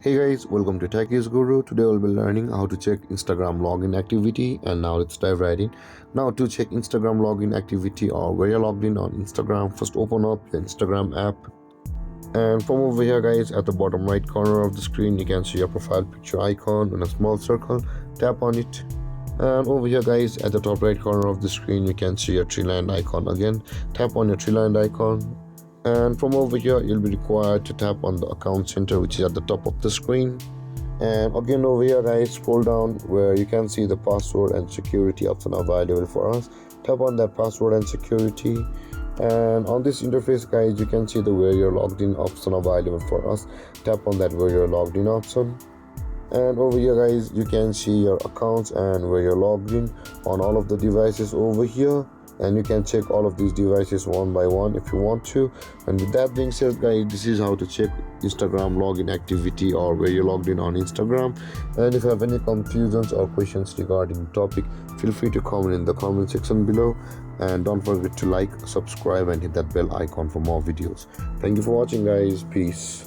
Hey guys, welcome to Tech is Guru. Today we'll be learning how to check Instagram login activity, and now let's dive right in. Now to check Instagram login activity or where you're logged in on Instagram, first open up your Instagram app, and from over here guys, at the bottom right corner of the screen you can see your profile picture icon in a small circle. Tap on it, and over here guys, at the top right corner of the screen you can see your tree line icon. Again, tap on your tree line icon, and from over here you'll be required to tap on the account center, which is at the top of the screen. And again, over here guys, scroll down where you can see the password and security option available for us. Tap on that password and security, and on this interface guys, you can see the where you're logged in option available for us. Tap on that where you're logged in option, and over here guys, you can see your accounts and where you're logged in on all of the devices over here, and you can check all of these devices one by one if you want to. And with that being said guys, this is how to check Instagram login activity or where you're logged in on Instagram. And if you have any confusions or questions regarding the topic, feel free to comment in the comment section below, and don't forget to like, subscribe and hit that bell icon for more videos. Thank you for watching guys. Peace.